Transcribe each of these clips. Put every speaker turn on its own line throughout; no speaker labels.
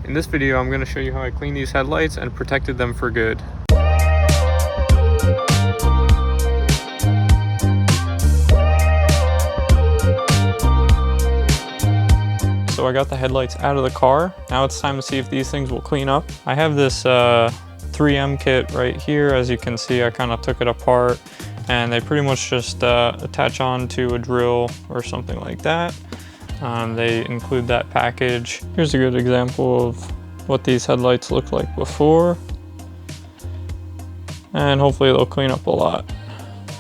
In this video, I'm going to show you how I cleaned these headlights and protected them for good. So I got the headlights out of the car. Now it's time to see if these things will clean up. I have this 3M kit right here. As you can see, I kind of took it apart and they pretty much just attach on to a drill or something like that. They include that package. Here's a good example of what these headlights look like before. And hopefully they'll clean up a lot.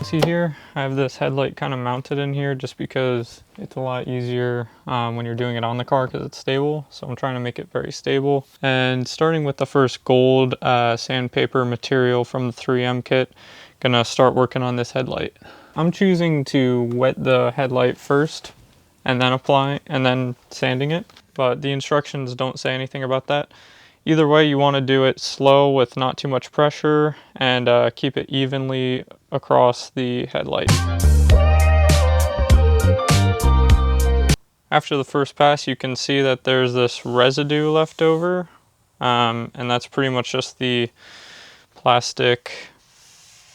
See here, I have this headlight kind of mounted in here just because it's a lot easier when you're doing it on the car because it's stable. So I'm trying to make it very stable. And starting with the first gold sandpaper material from the 3M kit, gonna start working on this headlight. I'm choosing to wet the headlight first and then apply and then sanding it, but the instructions don't say anything about that. Either way, you want to do it slow with not too much pressure and keep it evenly across the headlight. After the first pass, you can see that there's this residue left over, and that's pretty much just the plastic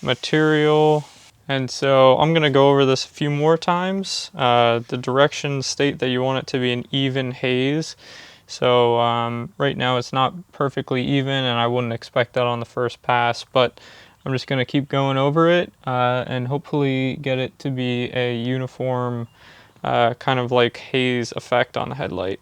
material. And so I'm going to go over this a few more times. The directions state that you want it to be an even haze. So right now it's not perfectly even and I wouldn't expect that on the first pass, but I'm just going to keep going over it and hopefully get it to be a uniform kind of like haze effect on the headlight.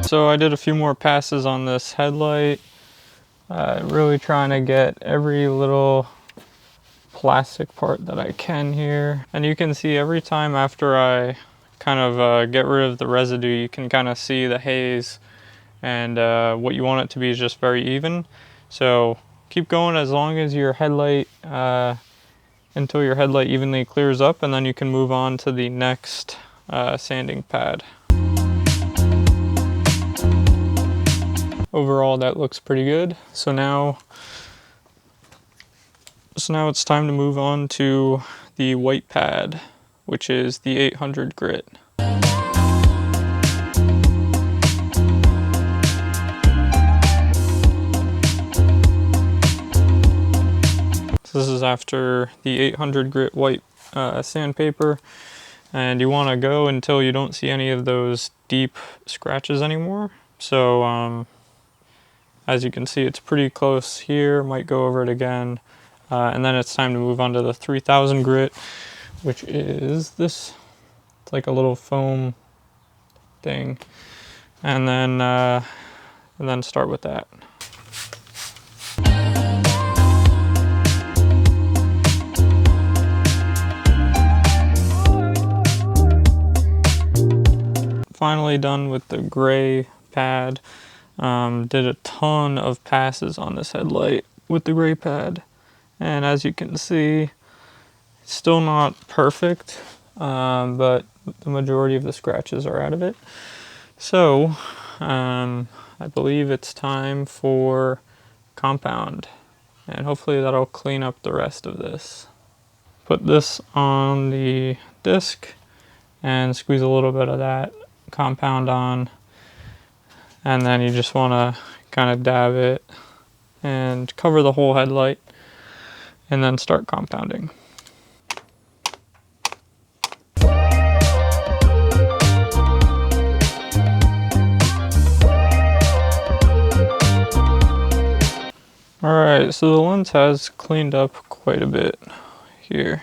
So I did a few more passes on this headlight, really trying to get every little plastic part that I can here. And you can see every time after I kind of get rid of the residue, you can kind of see the haze, and what you want it to be is just very even. So keep going as long as your headlight, until your headlight evenly clears up, and then you can move on to the next sanding pad. Overall, that looks pretty good. So now it's time to move on to the white pad, which is the 800 grit. So this is after the 800 grit white sandpaper, and you want to go until you don't see any of those deep scratches anymore. So as you can see, it's pretty close here. Might go over it again. And then it's time to move on to the 3000 grit, which is this. It's like a little foam thing. And then start with that. Finally done with the gray pad. Did a ton of passes on this headlight with the gray pad. And as you can see, it's still not perfect, but the majority of the scratches are out of it. So I believe it's time for compound, and hopefully that'll clean up the rest of this. Put this on the disc and squeeze a little bit of that compound on, and then you just want to kind of dab it and cover the whole headlight, and then start compounding. Alright, so the lens has cleaned up quite a bit here.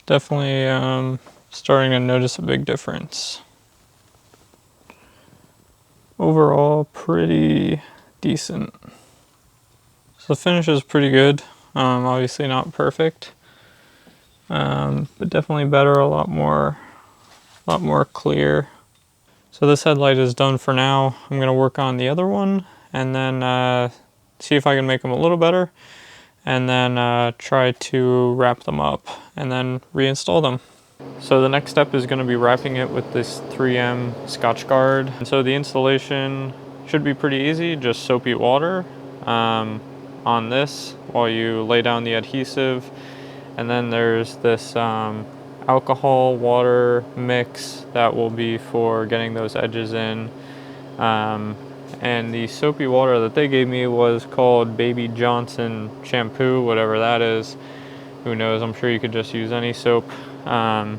Definitely starting to notice a big difference. Overall, pretty decent. So the finish is pretty good. Obviously not perfect, but definitely better, a lot more clear. So this headlight is done for now. I'm gonna work on the other one and then see if I can make them a little better, and then try to wrap them up and then reinstall them. So the next step is going to be wrapping it with this 3M Scotch Guard. And so the installation should be pretty easy, just soapy water on this while you lay down the adhesive. And then there's this alcohol water mix that will be for getting those edges in. And the soapy water that they gave me was called Baby Johnson shampoo, whatever that is. Who knows? I'm sure you could just use any soap. So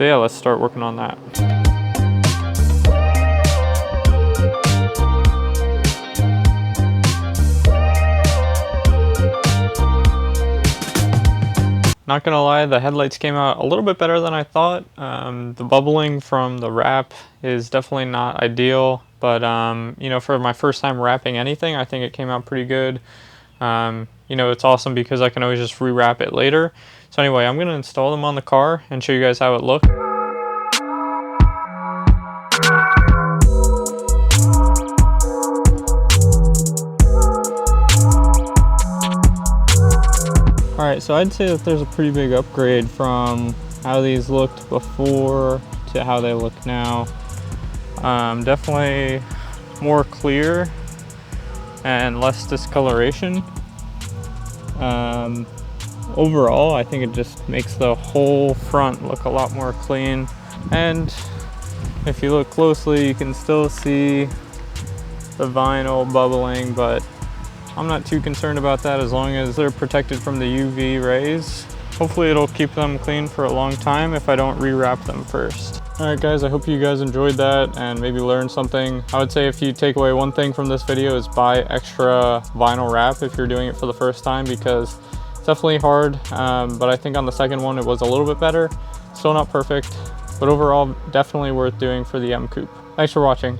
yeah, let's start working on that. Not gonna lie, the headlights came out a little bit better than I thought. The bubbling from the wrap is definitely not ideal, but you know, for my first time wrapping anything, I think it came out pretty good. You know, it's awesome because I can always just rewrap it later. So anyway, I'm gonna install them on the car and show you guys how it looks. Alright, so I'd say that there's a pretty big upgrade from how these looked before to how they look now. Definitely more clear and less discoloration. Overall, I think it just makes the whole front look a lot more clean. And if you look closely, you can still see the vinyl bubbling, but I'm not too concerned about that as long as they're protected from the UV rays. Hopefully it'll keep them clean for a long time if I don't rewrap them first. Alright guys, I hope you guys enjoyed that and maybe learned something. I would say if you take away one thing from this video is buy extra vinyl wrap if you're doing it for the first time, because it's definitely hard, but I think on the second one it was a little bit better. Still not perfect, but overall definitely worth doing for the M coupe. Thanks for watching.